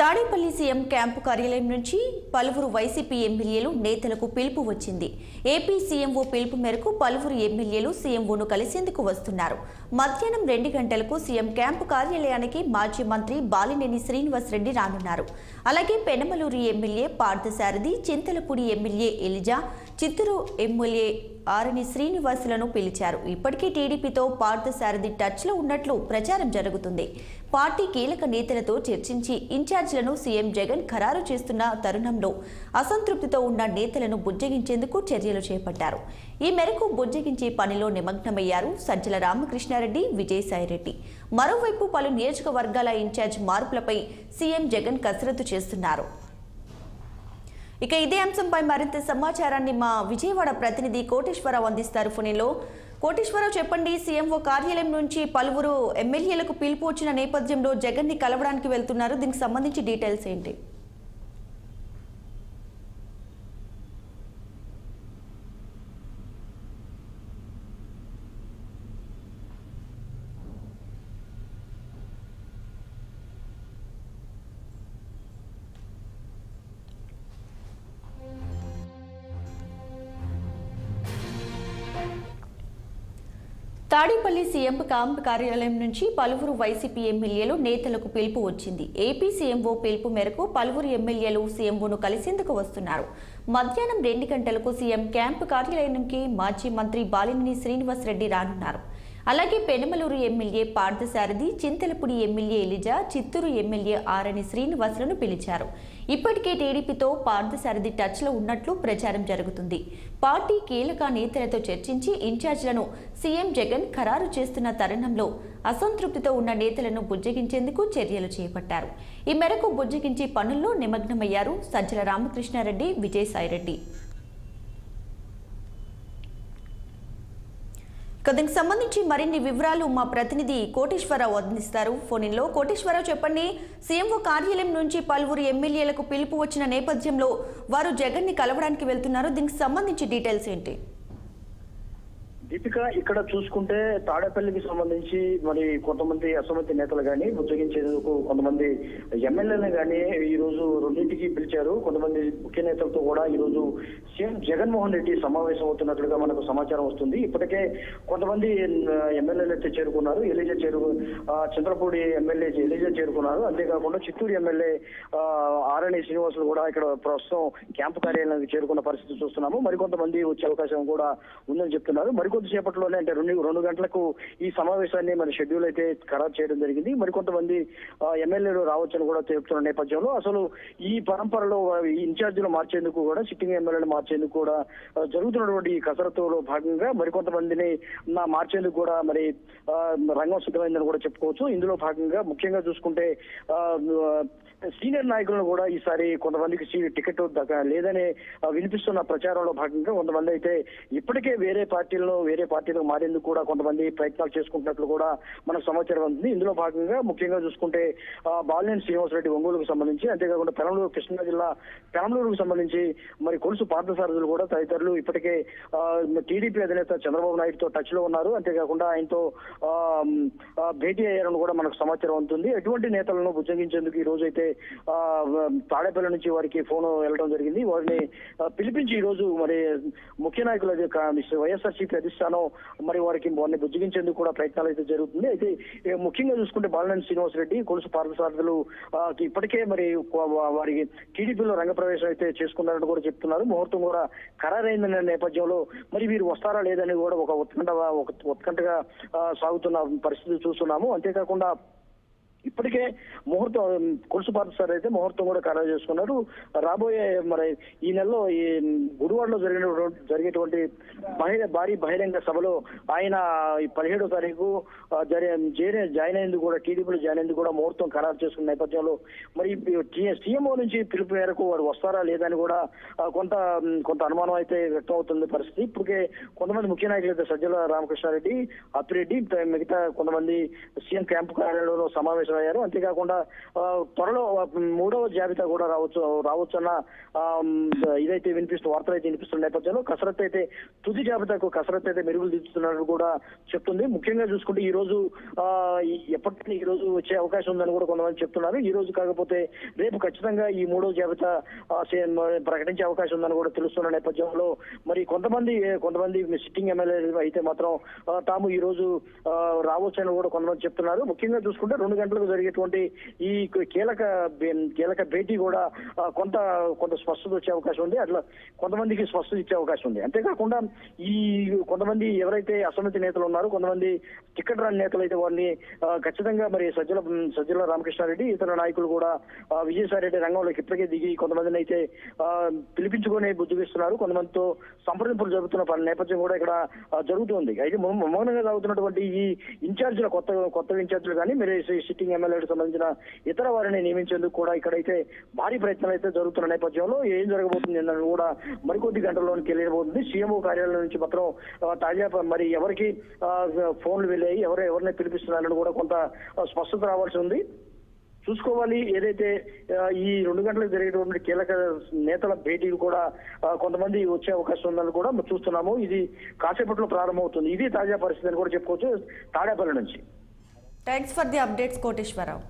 Tadepalli CM camp కార్యాలయం నుంచి పలువురు వైసీపీ ఎమ్మెల్యేలు నేతలకు పిలుపు వచ్చింది. ఏపీ సీఎంఓ పిలుపు మేరకు పలువురు ఎమ్మెల్యేలు సీఎంఓను కలిసేందుకు వస్తున్నారు. మధ్యాహ్నం 2 గంటలకు సీఎం క్యాంపు కార్యాలయానికి మాజీ మంత్రి బాలినేని శ్రీనివాసరెడ్డి రానున్నారు. అలాగే Penamaluru MLA Parthasarathi, Chintalapudi MLA Eliza, Chittoor MLA Arani శ్రీనివాసులను పిలిచారు. ఇప్పటికే టీడీపీతో పార్థసారథి టచ్లో ఉన్నట్లు ప్రచారం జరుగుతుంది. పార్టీ కీలక నేతలతో చర్చించి ఇన్ఛార్జీలను సీఎం జగన్ ఖరారు చేస్తున్న తరుణంలో అసంతృప్తితో ఉన్న నేతలను బుజ్జగించేందుకు చర్యలు చేపట్టారు. ఈ మేరకు బుజ్జగించే పనిలో నిమగ్నమయ్యారు సజ్జల రామకృష్ణారెడ్డి, విజయసాయిరెడ్డి. మరోవైపు పలు నియోజకవర్గాల ఇన్ఛార్జ్ మార్పులపై సీఎం జగన్ కసరత్తు చేస్తున్నారు. ఇక ఇదే అంశంపై మరింత సమాచారాన్ని మా విజయవాడ ప్రతినిధి కోటేశ్వరరావు అందిస్తారు ఫోన్లో. కోటేశ్వరరావు, చెప్పండి, సీఎంఓ కార్యాలయం నుంచి పలువురు ఎమ్మెల్యేలకు పిలుపు వచ్చిన నేపథ్యంలో జగన్ ని కలవడానికి వెళ్తున్నారు. దీనికి సంబంధించి డీటెయిల్స్ ఏంటి? తాడేపల్లి సీఎం క్యాంప్ కార్యాలయం నుంచి పలువురు వైసీపీ ఎమ్మెల్యేలు నేతలకు పిలుపు వచ్చింది. ఏపీ సీఎంఓ పిలుపు మేరకు పలువురు ఎమ్మెల్యేలు సీఎంఓను కలిసేందుకు వస్తున్నారు. మధ్యాహ్నం 2 గంటలకు సీఎం క్యాంప్ కార్యాలయానికి మాజీ మంత్రి బాలినేని శ్రీనివాసరెడ్డి రానున్నారు. అలాగే Penamaluru MLA Parthasarathi, Chintalapudi MLA Eliza, Chittoor MLA Arani శ్రీనివాసులను పిలిచారు. ఇప్పటికే టీడీపీతో పార్థసారథి టచ్లో ఉన్నట్లు ప్రచారం జరుగుతుంది. పార్టీ కీలక నేతలతో చర్చించి ఇన్ఛార్జీలను సీఎం జగన్ ఖరారు చేస్తున్న తరుణంలో అసంతృప్తితో ఉన్న నేతలను బుజ్జగించేందుకు చర్యలు చేపట్టారు. ఈ మేరకు బుజ్జగించే పనుల్లో నిమగ్నమయ్యారు సజ్జల రామకృష్ణారెడ్డి, విజయసాయిరెడ్డి. దీనికి సంబంధించి మరిన్ని వివరాలు మా ప్రతినిధి కోటేశ్వరరావు అందిస్తారు ఫోన్లో. కోటేశ్వరరావు, చెప్పండి, సీఎంఓ కార్యాలయం నుంచి పలువురు ఎమ్మెల్యేలకు పిలుపు వచ్చిన నేపథ్యంలో వారు జగన్ ని కలవడానికి వెళ్తున్నారు. దీనికి సంబంధించి డీటెయిల్స్ ఏంటి? దీపిక, ఇక్కడ చూసుకుంటే తాడేపల్లికి సంబంధించి మరి కొంతమంది అసమ్మతి నేతలు కానీ బుజ్జగించేందుకు కొంతమంది ఎమ్మెల్యేలను కానీ ఈ రోజు రెండింటికి పిలిచారు. కొంతమంది ముఖ్య నేతలతో కూడా ఈ రోజు సీఎం జగన్మోహన్ రెడ్డి సమావేశం అవుతున్నట్లుగా మనకు సమాచారం వస్తుంది. ఇప్పటికే కొంతమంది ఎమ్మెల్యేలు అయితే చేరుకున్నారు. చింతలపూడి ఎమ్మెల్యే ఎలిజా చేరుకున్నారు. అంతేకాకుండా చిత్తూరు ఎమ్మెల్యే ఆరణి శ్రీనివాసులు కూడా ఇక్కడ ప్రస్తుతం క్యాంపు కార్యాలయానికి చేరుకున్న పరిస్థితి చూస్తున్నాము. మరికొంతమంది వచ్చే అవకాశం కూడా ఉందని చెప్తున్నారు. మరికొద్దిసేపట్లోనే అంటే 2 గంటలకు ఈ సమావేశాన్ని మరి షెడ్యూల్ అయితే ఖరారు చేయడం జరిగింది. మరికొంతమంది ఎమ్మెల్యేలు రావచ్చని కూడా చెప్తున్న నేపథ్యంలో అసలు ఈ పరంపరలో ఇన్ఛార్జీలు మార్చేందుకు కూడా, సిట్టింగ్ ఎమ్మెల్యేలు మార్చేందుకు కూడా జరుగుతున్నటువంటి ఈ కసరత్తులో భాగంగా మరికొంతమందిని మార్చేందుకు కూడా మరి రంగం సిద్ధమైందని కూడా చెప్పుకోవచ్చు. ఇందులో భాగంగా ముఖ్యంగా చూసుకుంటే సీనియర్ నాయకులను కూడా ఈసారి కొంతమందికి టికెట్ లేదని వినిపిస్తున్న ప్రచారంలో భాగంగా కొంతమంది అయితే ఇప్పటికే వేరే పార్టీలో మారేందుకు కూడా కొంతమంది ప్రయత్నాలు చేసుకుంటున్నట్లు కూడా మనకు సమాచారం ఉంది. ఇందులో భాగంగా ముఖ్యంగా చూసుకుంటే బాలినేని శ్రీనివాసరెడ్డి ఒంగోలుకు సంబంధించి, అంతేకాకుండా పెనమలూరు కృష్ణా జిల్లా పెనమలూరుకు సంబంధించి మరి కొలుసు పార్థసారథులు కూడా తదితరులు ఇప్పటికే టీడీపీ అధినేత చంద్రబాబు నాయుడుతో టచ్ లో ఉన్నారు. అంతేకాకుండా ఆయనతో భేటీ అయ్యారని కూడా మనకు సమాచారం ఉంటుంది. ఎటువంటి నేతలను బుజ్జగించేందుకు ఈ రోజు అయితే తాడేపల్లి నుంచి వారికి ఫోన్ వెళ్ళడం జరిగింది. వారిని పిలిపించి ఈ రోజు మరి ముఖ్య నాయకులు వైఎస్ఆర్సీపీ అధిష్టానం మరి వారిని బుజ్జగించేందుకు కూడా ప్రయత్నాలు అయితే జరుగుతుంది. అయితే ముఖ్యంగా చూసుకుంటే బాలినేని శ్రీనివాసరెడ్డి, కొలుసు పార్థసారథులు ఇప్పటికే మరి వారికి టీడీపీలో రంగప్రవేశం అయితే చేసుకున్నారని కూడా చెప్తున్నారు. ముహూర్తం కూడా ఖరారైందనే నేపథ్యంలో మరి వీరు వస్తారా లేదని కూడా ఒక ఉత్కంఠగా సాగుతున్న పరిస్థితి చూస్తున్నాము. అంతేకాకుండా ఇప్పటికే ముహూర్తం కొలుసు పార్థసారథి అయితే ముహూర్తం కూడా ఖరారు చేసుకున్నారు. రాబోయే మరి ఈ నెలలో ఈ గుడివాడలో జరిగేటువంటి భారీ బహిరంగ సభలో ఆయన 17వ తారీఖు జాయిన్ అయ్యేందుకు కూడా, టీడీపీలో జాయిన్ అయ్యేందుకు కూడా ముహూర్తం ఖరారు చేసుకున్న నేపథ్యంలో మరి సీఎంఓ నుంచి పిలుపు మేరకు వారు వస్తారా లేదని కూడా కొంత అనుమానం అయితే వ్యక్తం అవుతుంది పరిస్థితి. ఇప్పటికే కొంతమంది ముఖ్య నాయకులు అయితే సజ్జల రామకృష్ణారెడ్డి, అప్పిరెడ్డి, మిగతా కొంతమంది సీఎం క్యాంపు కార్యాలయంలో సమావేశం సమావేశమయ్యారు. అంతేకాకుండా త్వరలో 3వ జాబితా కూడా రావచ్చన్న ఇదైతే వార్తలు అయితే వినిపిస్తున్న నేపథ్యంలో కసరత్తు అయితే తుది జాబితాకు కసరత్తు అయితే మెరుగులు దిద్దుతున్నట్టు కూడా చెప్తుంది. ముఖ్యంగా చూసుకుంటే ఈ రోజు ఎప్పటికీ ఈ రోజు వచ్చే అవకాశం ఉందని కూడా కొంతమంది చెప్తున్నారు. ఈ రోజు కాకపోతే రేపు ఖచ్చితంగా ఈ 3వ జాబితా ప్రకటించే అవకాశం ఉందని కూడా తెలుస్తున్న నేపథ్యంలో మరి కొంతమంది సిట్టింగ్ ఎమ్మెల్యేలు అయితే మాత్రం తాము ఈ రోజు రావచ్చని కూడా కొంతమంది చెప్తున్నారు. ముఖ్యంగా చూసుకుంటే 2 గంటలకు జరిగేటువంటి ఈ కీలక భేటీ కూడా కొంత స్పష్టత వచ్చే అవకాశం ఉంది. అట్లా కొంతమందికి స్పష్టత ఇచ్చే అవకాశం ఉంది. అంతేకాకుండా ఈ కొంతమంది ఎవరైతే అసమ్మతి నేతలు ఉన్నారో కొంతమంది టికెట్ రాని నేతలు అయితే వారిని ఖచ్చితంగా మరి సజ్జల రామకృష్ణారెడ్డి ఇతర నాయకులు కూడా విజయసాయి రెడ్డి రంగంలోకి ఇప్పటికే దిగి కొంతమందిని అయితే పిలిపించుకొని బుద్ధిగిస్తున్నారు. కొంతమందితో సంప్రదింపులు జరుగుతున్న నేపథ్యం కూడా ఇక్కడ జరుగుతుంది. అయితే మౌనంగా సాగుతున్నటువంటి ఈ ఇన్ఛార్జీల కొత్త ఇన్ఛార్జీలు కానీ మరి సిట్టింగ్ ఎమ్మెల్యేలకు సంబంధించిన ఇతర వారిని నియమించేందుకు కూడా ఇక్కడైతే భారీ ప్రయత్నాలు అయితే జరుగుతున్న నేపథ్యంలో ఏం జరగబోతుంది అన్నది కూడా మరికొద్ది గంటల్లోనే తెలియబోతుంది. సీఎంఓ కార్యాలయం నుంచి మాత్రం తాజా మరి ఎవరికి ఫోన్లు వెళ్ళాయి, ఎవరిని పిలిపిస్తున్నారని కూడా కొంత స్పష్టత రావాల్సి ఉంది. చూసుకోవాలి. ఏదైతే ఈ 2 గంటలకు జరిగేటువంటి కీలక నేతల భేటీలు కూడా కొంతమంది వచ్చే అవకాశం ఉందని కూడా చూస్తున్నాము. ఇది కాసేపట్లో ప్రారంభమవుతుంది. ఇది తాజా పరిస్థితి అని కూడా చెప్పుకోవచ్చు తాడేపల్లి నుంచి. Thanks for the updates Koteswararao.